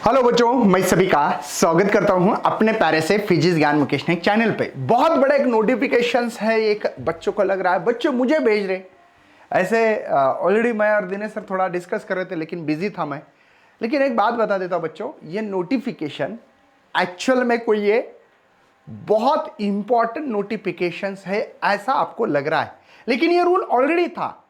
Hello बच्चों, मैं सभी का स्वागत करता हूं अपने प्यारे से फिजिक्स ज्ञान मुकेश ने चैनल पे। बहुत बड़ा एक नोटिफिकेशंस है, एक बच्चों को लग रहा है बच्चों मुझे भेज रहे ऐसे। ऑलरेडी मैं और दिनेश सर थोड़ा डिस्कस कर रहे थे लेकिन बिजी था मैं। लेकिन एक बात बता देता हूं बच्चों, ये नोटिफिकेशन एक्चुअल में कोई ये बहुत इंपॉर्टेंट नोटिफिकेशंस है ऐसा आपको लग रहा है, लेकिन ये रूल ऑलरेडी था।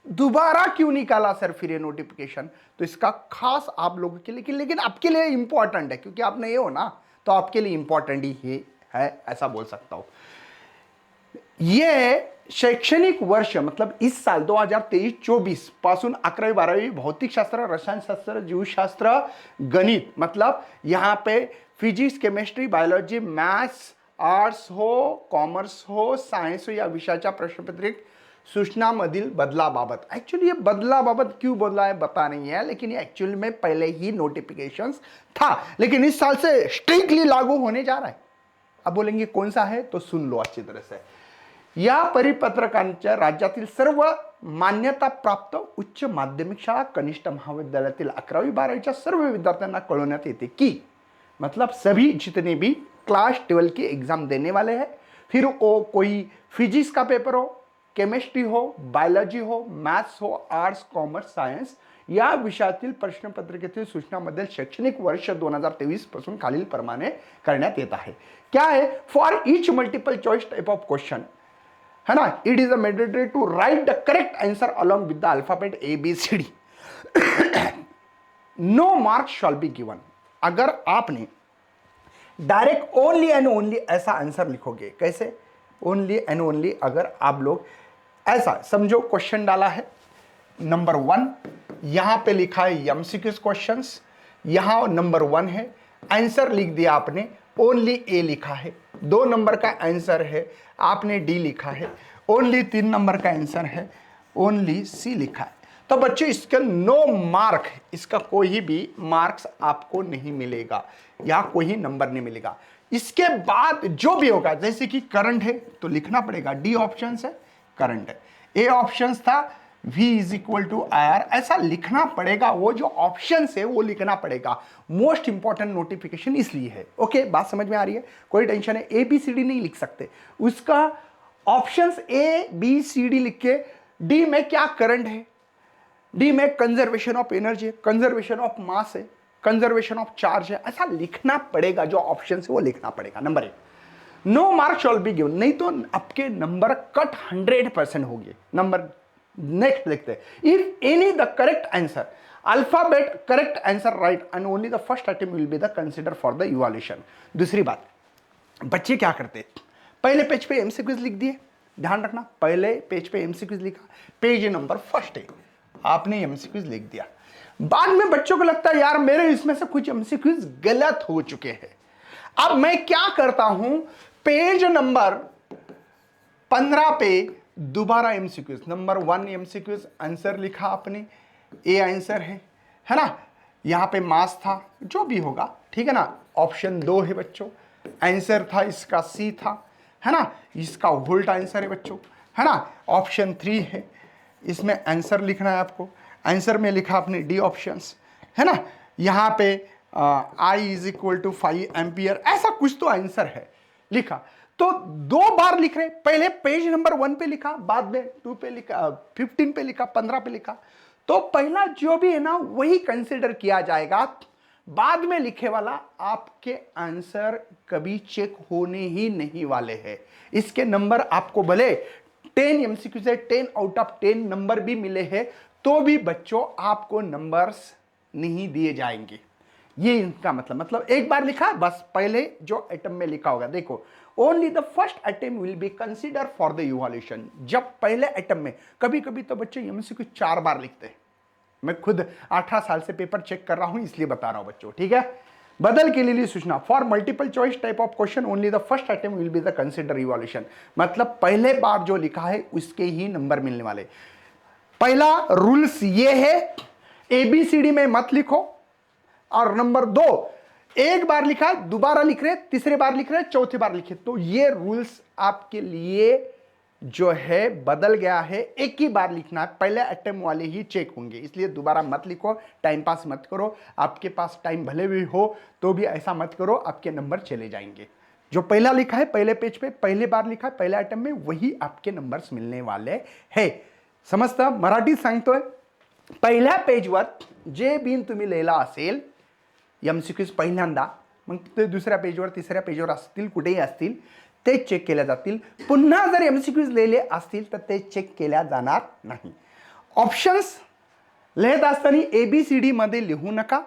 दोबारा क्यों निकाला सर फिर ये नोटिफिकेशन? तो इसका खास आप लोगों के लिए, लेकिन आपके लिए इंपॉर्टेंट है क्योंकि आप नए हो ना, तो आपके लिए इंपॉर्टेंट ही है ऐसा बोल सकता हूं। ये शैक्षणिक वर्ष मतलब इस साल 2023-24 पासून 11वी-12वी भौतिक शास्त्र, रसायन शास्त्र, जीवशास्त्र, गणित मतलब यहां पे physics, chemistry, biology, maths, arts हो, कॉमर्स हो, सायन्स हो या विषयाच्या प्रश्नपत्रिक सूचनामधील बदलाबाबत। एक्चुअली ये बदलाबाबत क्यों बदला है बता नहीं है, लेकिन ये एक्चुअली में पहले ही नोटिफिकेशंस था, लेकिन इस साल से स्ट्रिक्टली लागू होने जा रहा है। अब बोलेंगे कौन सा है, तो सुन लो अच्छी तरह से। या परिपत्रकांच्या राज्यातील सर्व मान्यता प्राप्त उच्च माध्यमिक शाळा, कनिष्ठ महाविद्यालयातील 11वी-12वीच्या सर्व विद्यार्थ्यांना कळवण्यात येते की मतलब सभी जितने भी क्लास 12 की एग्जाम देने वाले हैं, फिर वो कोई फिजिक्स का पेपर हो, केमिस्ट्री हो, बायोलॉजी हो, मैथ्स हो, आर्ट्स, कॉमर्स, सायन्स या विषयातील प्रश्नपत्रिकेतील सूचनामध्ये शैक्षणिक वर्ष 2023 पासून खालील प्रमाणे करण्यात येत आहे। क्या है? For each multiple choice type of question है ना, it is a mandatory to write the correct answer along with the alphabet ABCD। No marks shall be given. अगर आपने डायरेक्ट ओनली एंड ओनली ऐसा आंसर लिखोगे, कैसे only and only, अगर आप लोग ऐसा समझो क्वेश्चन डाला है नंबर 1, यहां पे लिखा है एमसीक्यूज क्वेश्चंस, यहां नंबर 1 है, आंसर लिख दिया आपने, ओनली ए लिखा है, 2 नंबर का आंसर है आपने डी लिखा है, ओनली 3 नंबर का आंसर है ओनली सी लिखा है, तो बच्चे इसका नो मार्क, इसका कोई भी मार्क्स आपको नहीं मिलेगा या कोई नंबर नहीं मिलेगा। इसके बाद जो भी होगा, जैसे कि करंट है तो लिखना पड़ेगा, डी ऑप्शन है करंट है, ए ऑप्शन था V is equal to IR, ऐसा लिखना पड़ेगा। वो जो ऑप्शन है वो लिखना पड़ेगा। मोस्ट इंपॉर्टेंट नोटिफिकेशन इसलिए है। ओके, बात समझ में आ रही है? कोई टेंशन है? ABCD नहीं लिख सकते, उसका ऑप्शंस ABCD लिख के डी में क्या करंट है, डी में कंजर्वेशन ऑफ एनर्जी है, कंजर्वेशन ऑफ मास है, कंजर्वेशन ऑफ चार्ज है, ऐसा लिखना पड़ेगा। जो ऑप्शन है वो लिखना पड़ेगा। Number 1, no mark shall be given, नहीं तो आपके नंबर कट 100% होंगे। नंबर नेक्स्ट देखते हैं, if any the correct answer alphabet correct answer right and only the first attempt will be the consider for the evaluation. दूसरी बात, बच्चे क्या करते हैं, पहले पेज पे एमसीक्यूज लिख दिए, ध्यान रखना, पहले पेज पे एमसीक्यूज लिखा, पेज नंबर फर्स्ट है, आपने एमसीक्यूज लिख दिया। बाद में बच्चों को लगता है यार मेरे इसमें से कुछ एमसीक्यूज गलत हो चुके हैं। अब मैं क्या करता हूं, पेज नंबर 15 पे दोबारा एमसीक्यूज, नंबर 1 एमसीक्यूज, आंसर लिखा आपने, ए आंसर है ना, यहां पे मास था, जो भी होगा, ठीक है ना। ऑप्शन 2 है बच्चों, आंसर था इसका सी था, है ना, इसका वोल्ट आंसर है बच्चों, है ना। ऑप्शन 3 है, इसमें आंसर लिखना है आपको, आंसर में लिखा आपने डी ऑप्शंस, है ना। यहां पे I is equal to 5 ampere, ऐसा कुछ तो आंसर है लिखा। तो 2 बार लिख रहे, पहले पेज नंबर 1 पे लिखा, बाद में 2 पे लिखा, 15 पे लिखा, 15 पे लिखा, तो पहला जो भी है ना वही कंसिडर किया जाएगा। बाद में लिखे वाला आपके आंसर कभी चेक होने ही नहीं वाले हैं। इसके नंबर आपको भले 10 एमसीक्यू से 10 आउट ऑफ 10 नंबर भी मिले हैं, तो भी बच्चों आपको नंबर्स नहीं दिए जाएंगे। ये इनका मतलब एक बार लिखा बस, पहले जो आइटम में लिखा होगा, देखो only the first item will be consider for the evaluation. जब पहले आइटम में, कभी कभी तो बच्चे एमसीक्यू 4 बार लिखते हैं, मैं खुद 18 साल से पेपर चेक कर रहा हूं इसलिए बता रहा हूं बच्चों, ठीक है। बदल के लिए सूचना, for multiple choice type of question only the first item will be the consider evaluation, मतलब पहले बार जो लिखा है उसके ही नंबर मिलने वाले। पहला रूल्स ये है, ABCD में मत लिखो, और नंबर 2, एक बार लिखा, दोबारा लिख रहे, तीसरे बार लिख रहे, चौथे बार लिखे, तो ये रूल्स आपके लिए जो है बदल गया है, एक ही बार लिखना है, पहले अटेम्प्ट वाले ही चेक होंगे, इसलिए दोबारा मत लिखो, टाइम पास मत करो। आपके पास टाइम भले भी हो तो भी ऐसा मत करो, आपके नंबर चले जाएंगे। जो पहला लिखा है पहले पेज पे, पहले बार लिखा है पहले अटेम्प्ट में, वही आपके नंबर्स मिळणे वाले है। समजतं? मराठीत सांगतोय, पहिल्या पेजवर जे बिन तुम्ही लिहिला असेल एमसीक्यूज पहिल्यांदा, मग ते दुसऱ्या पेजवर तिसऱ्या पेजवर असतील, कुठेही असतील, ते चेक केल्या जातील। पुन्हा जर एमसीक्यूज लिहिले असतील तर ते चेक केल्या जाणार नाही। ऑप्शन्स लिहित असताना ABCD मध्ये लिहू नका।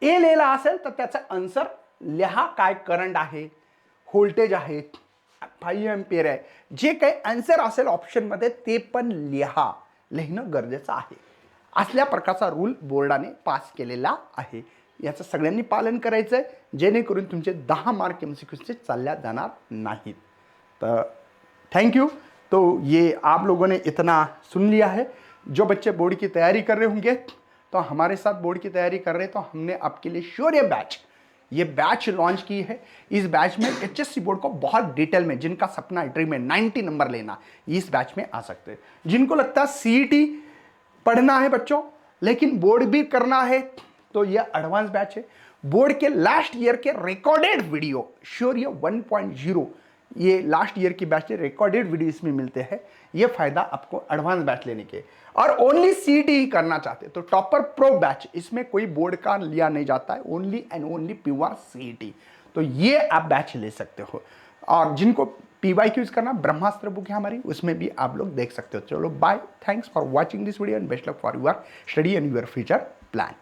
ए लिहिला असेल तर त्याचा आन्सर लिहा, काय करंट आहे, व्होल्टेज आहे, 5 एम्पियर आहे, जे काही आन्सर असेल ऑप्शनमध्ये ते पण लिहा, लिहिणं गरजेचं आहे। असल्या प्रकारचा रूल बोर्डाने पास केलेला आहे, याचं सगळ्यांनी पालन करायचं आहे, जेणेकरून तुमचे 10 मार्क एमसीक्यूचे चालल्या जाणार नाहीत। तो थैंक यू। तो ये आप लोगों ने इतना सुन लिया है। जो बच्चे बोर्ड की तैयारी कर रहे होंगे, तो हमारे साथ बोर्ड की तैयारी कर रहे हैं, तो हमने आपके लिए शौर्य बैच, ये बैच लॉन्च की है। इस बैच में HSC बोर्ड को बहुत डिटेल में, जिनका सपना है ड्रीम में 90 नंबर लेना, इस बैच में आ सकते हैं। जिनको लगता है CET पढ़ना है बच्चों लेकिन बोर्ड भी करना है, तो ये एडवांस बैच है। बोर्ड के लास्ट ईयर के रिकॉर्डेड वीडियो शौर्य 1.0, ये लास्ट ईयर की बैच, रिकॉर्डेड वीडियो इसमें मिलते हैं। ये फायदा आपको एडवांस बैच लेने के। और ओनली CET ही करना चाहते तो टॉपर प्रो बैच, इसमें कोई बोर्ड का लिया नहीं जाता है, only and only pure CET, तो ये आप बैच ले सकते हो। और जिनको PYQs करना, ब्रह्मास्त्र बुक है हमारी, उसमें भी आप लोग देख सकते हो। चलो bye, thanks for watching this video and best luck for your study and your future plan.